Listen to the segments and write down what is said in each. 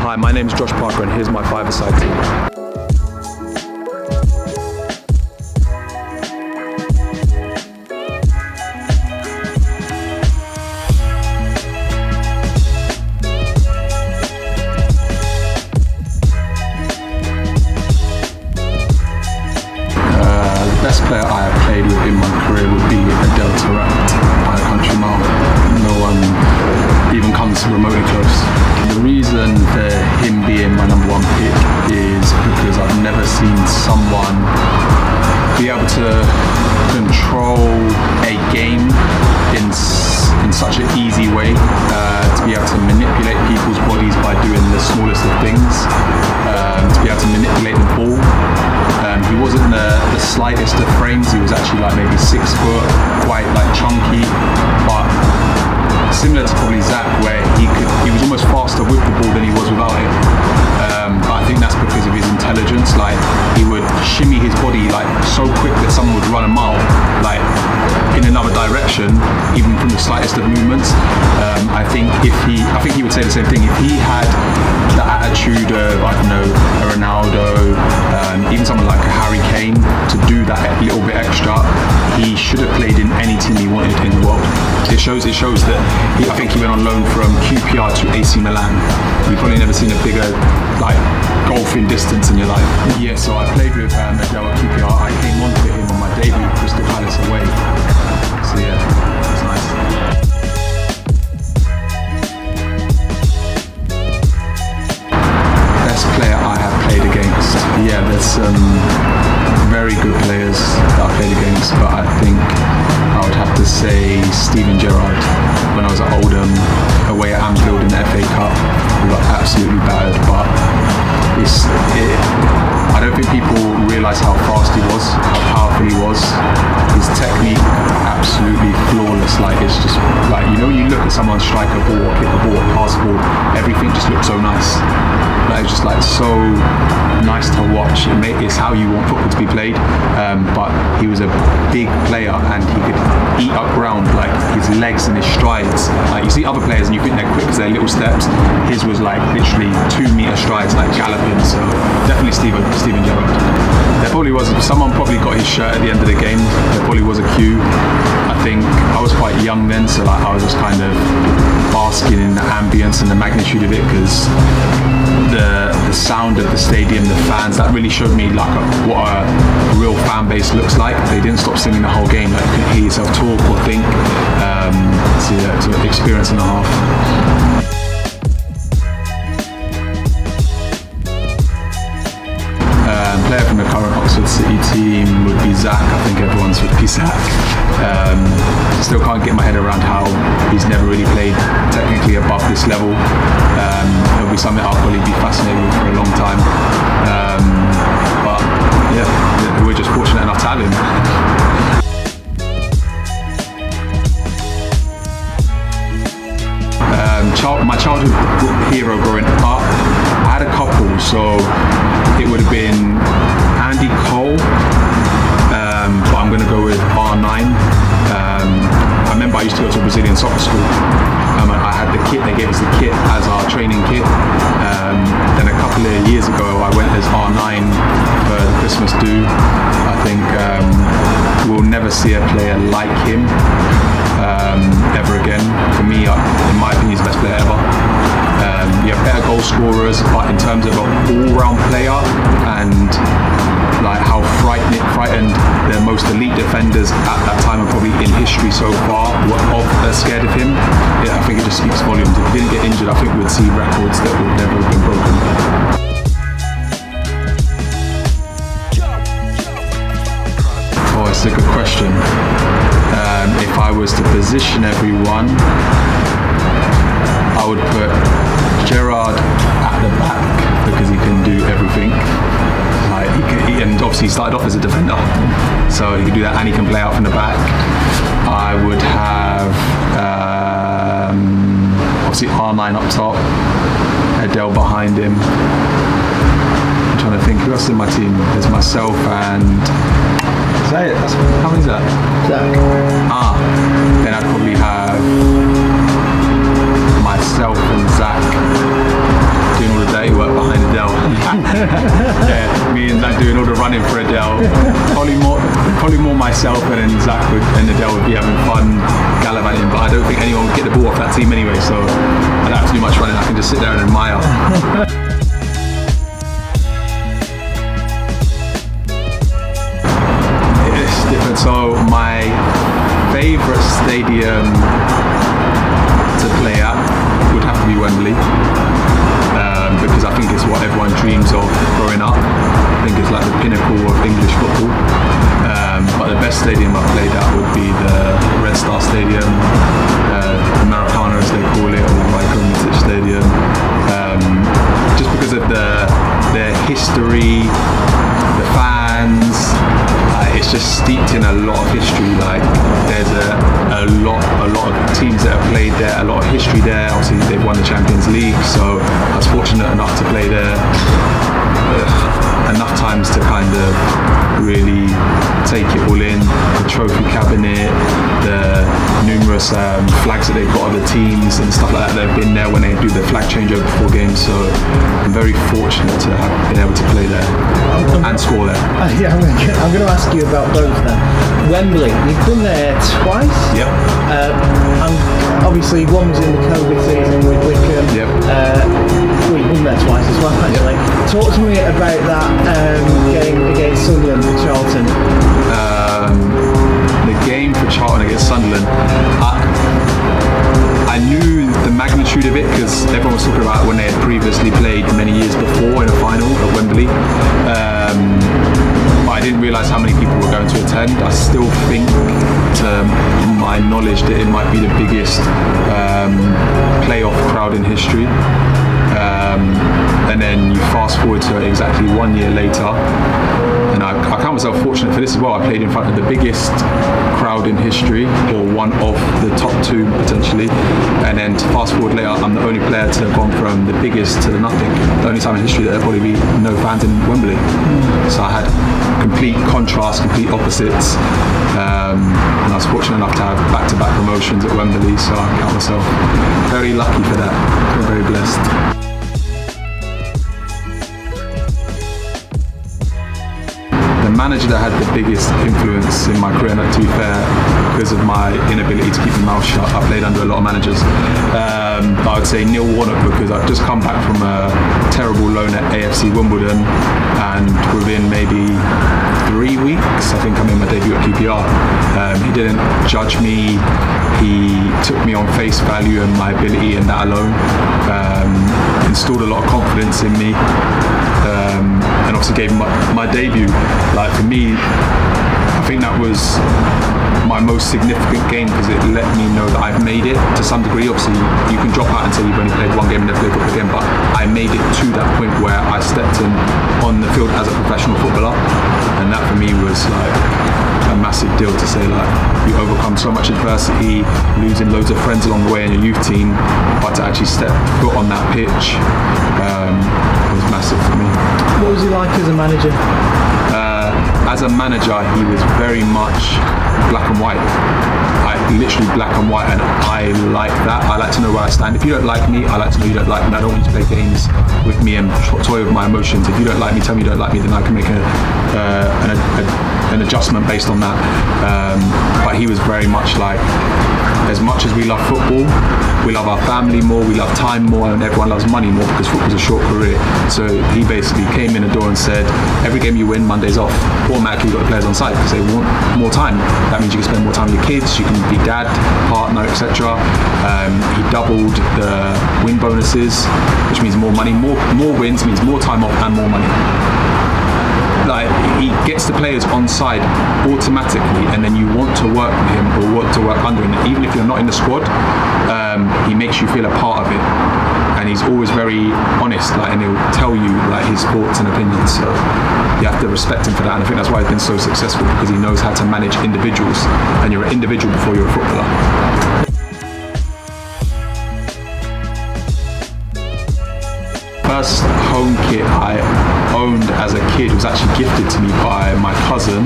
Hi, my name is Josh Parker and here's my five-a-side team. The best player I have played with in my career would be Adel Taarabt by a country mile. No one even comes remotely close. The reason for him being my number one pick is because I've never seen someone be able to control a game in such an easy way, to be able to manipulate people's bodies by doing the smallest of things, to be able to manipulate the ball. He wasn't the slightest of frames. He was actually like maybe 6 foot, quite like chunky, but similar to probably Zach, where he was almost faster with the ball than he was without it. But I think that's because of his intelligence. Like, he would shimmy his body like so quick that someone would run a mile like in another direction, even from the slightest of movements. I think he would say the same thing. If he had the attitude of, I don't know, a Ronaldo, even someone like a Harry Kane, to do that little bit extra, he should have played in any team he wanted in the world. It shows that I think he went on loan from QPR to AC Milan. You've probably never seen a bigger like golfing distance in your life. Yeah, so I played with Adel at QPR. I came on for him on my debut at Crystal Palace away. So yeah, it's nice. Best player I have played against. Yeah, there's some very good players that I played against, but I think I would have to say Steven Gerrard. When I was at Oldham, away at Anfield in the FA Cup, we got absolutely battered, but I don't think people realise how fast he was, how powerful he was. His technique, absolutely flawless. Like, it's just like, you know, when you look at someone strike a ball, kick a ball, pass a ball, everything just looks so nice. Like, it's just like so nice to watch. It's how you want football to be played. But he was a big player and he could eat up ground, like his legs and his strides. Like, you see other players and you think they're quick because they're little steps. His was like literally 2-meter strides, like galloping. So definitely Steven Gerrard. There probably was, someone probably got his shirt at the end of the game. There probably was a queue. I think I was quite young then, so like I was just kind of basking in the ambience and the magnitude of it, because the sound of the stadium, the fans, that really showed me like what a real fan base looks like. They didn't stop singing the whole game. Like, you couldn't hear yourself talk or think. So yeah, it's an experience and a half. Player from the current Oxford City team would be Zach. I think everyone's would be Zach. Still can't get my head around how he's never really played technically above this level. It'll be something I'll probably be fascinated with for a long time. But yeah, we're just fortunate enough to have him. My childhood hero growing up, I had a couple, so it would have been Andy Cole, but I'm going to go with R9. I remember I used to go to a Brazilian soccer school. I had the kit, they gave us the kit as our training kit. Then a couple of years ago I went as R9 for the Christmas do. I think we'll never see a player like him ever again. For me, in my opinion, he's the best player ever. You have better goal scorers, but in terms of an all-round player and like how frightened the most elite defenders at that time and probably in history so far were scared of him, I think it just speaks volumes. If he didn't get injured, I think we'd see records that would never have been broken. Oh, it's a good question. If I was to position everyone, I would put Gerrard at the back because he can do everything. Like and obviously he started off as a defender, so he can do that, and he can play out from the back. I would have obviously R9 up top, Adel behind him. I'm trying to think who else in my team. There's myself and is that it? How many is that? Zach. Then I'd probably have myself and Zach doing all the day. doing all the running for Adele. Probably more myself, and then Zach and Adele would be having fun gallivanting. But I don't think anyone would get the ball off that team anyway, so I don't have to do much running. I can just sit there and admire. It's different. So my favourite stadium to play at would have to be Wembley, because I think it's what everyone dreams of growing up. I think it's like the pinnacle of English football. But the best stadium I've played at would be the Red Star Stadium, Americana as they call it, or Michael Stadium, just because of their history, the fans. It's just steeped in a lot of history. Like there's a lot of teams that have played there, a lot of history there. Obviously they've won the Champions League, so I was fortunate enough to play there enough times to kind of really take it all in. The trophy cabinet, the numerous flags that they've got of the teams and stuff like that. They've been there when they do the flag changeover before games, so I'm very fortunate to have been able to play there and score there. Yeah, I'm going to ask you about both then. Wembley, you've been there twice. Yep. And obviously one was in the COVID season with Wickham. Yep. Well, you've been there twice as well, actually. Yep. Talk to me about that game against Sunderland for Charlton. The game for Charlton against Sunderland, I knew the magnitude of it because everyone was talking about when they had previously played many years before in a final at Wembley. But I didn't realise how many people were going to attend. I still think, to my knowledge, that it might be the biggest playoff crowd in history. And then you fast forward to exactly 1 year later, and I count myself fortunate for this as well. I played in front of the biggest crowd in history, or one of the top two potentially, and then to fast forward later, I'm the only player to have gone from the biggest to the nothing. The only time in history that there'll probably be no fans in Wembley. So I had complete contrast, complete opposites, and I was fortunate enough to have back-to-back promotions at Wembley, so I count myself very lucky for that. I'm very blessed. The manager that had the biggest influence in my career, and to be fair, because of my inability to keep my mouth shut, I played under a lot of managers. But I would say Neil Warnock, because I've just come back from a terrible loan at AFC Wimbledon, and within maybe 3 weeks, I think I made my debut at QPR. He didn't judge me. He took me on face value and my ability, and that alone installed a lot of confidence in me. And obviously gave my debut. Like for me, I think that was my most significant game because it let me know that I've made it to some degree. Obviously, you can drop out and say you've only played one game and never played football again, but I made it to that point where I stepped in on the field as a professional footballer, and that for me was like a massive deal to say, like, you overcome so much adversity, losing loads of friends along the way in your youth team, but to actually step foot on that pitch was massive for me. What was he like as a manager? As a manager, he was very much black and white. Literally black and white, and I like that. I like to know where I stand. If you don't like me, I like to know you don't like me. I don't want you to play games with me and toy with my emotions. If you don't like me, tell me you don't like me, then I can make an adjustment based on that. But he was very much like, as much as we love football, we love our family more, we love time more, and everyone loves money more because football's a short career. So he basically came in the door and said, every game you win, Monday's off. Automatically you've got the players on side because they want more time. That means you can spend more time with your kids, you can be dad, partner, etc. He doubled the win bonuses, which means more money. More wins means more time off and more money. Like, he gets the players on side automatically, and then you want to work with him or want to work under him. Even if you're not in the squad, he makes you feel a part of it, and he's always very honest, like, and he'll tell you like his thoughts and opinions. So you have to respect him for that, and I think that's why he's been so successful, because he knows how to manage individuals, and you're an individual before you're a footballer. First home kit I owned as a kid was actually gifted to me by my cousin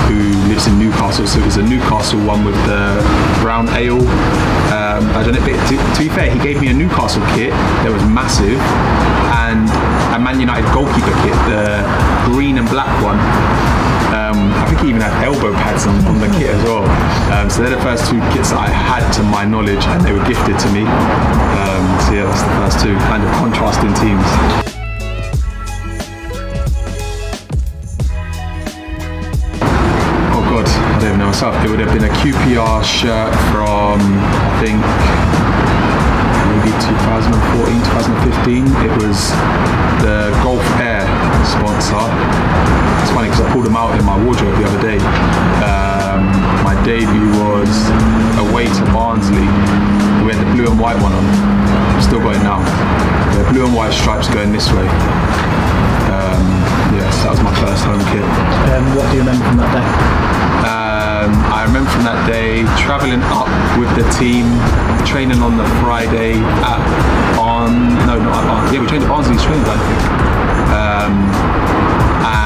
who lives in Newcastle. So it was a Newcastle one with the brown ale. I don't know, but to be fair, he gave me a Newcastle kit that was massive, and a Man United goalkeeper kit, green and black one. I think he even had elbow pads on the kit as well. So they're the first two kits that I had to my knowledge, and they were gifted to me. So yeah, that's the first two kind of contrasting teams. Oh God, I don't even know myself. It would have been a QPR shirt from, I think, maybe 2014, 2015. It was the Gulf Air sponsor. It's funny because I pulled them out in my wardrobe the other day. My debut was away to Barnsley. We had the blue and white one on. Still got it now. The blue and white stripes going this way. Yes, that was my first home kit. What do you remember from that day? I remember from that day travelling up with the team, training on the Friday at we trained at Barnsley's training ground, I think.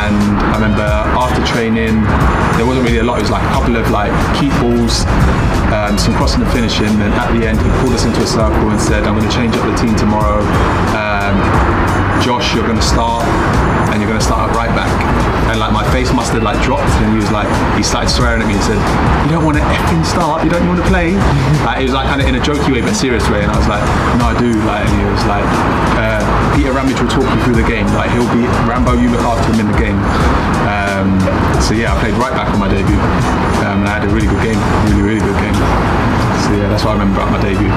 And I remember after training, there wasn't really a lot. It was like a couple of like keep balls, some crossing and finishing. And at the end, he pulled us into a circle and said, "I'm going to change up the team tomorrow. Josh, you're going to start, and you're going to start at right back." And like my face must have like dropped, and he started swearing at me and said, "You don't want to effing start? You don't want to play?" Like, it was like kind of in a jokey way but serious way, and I was like, "No, I do." Like, and he was like, "Peter Ramage will talk you through the game. Like, he'll be Rambo. You look after him in the game." So yeah, I played right back on my debut, and I had a really good game, really good game. So yeah, that's what I remember about my debut.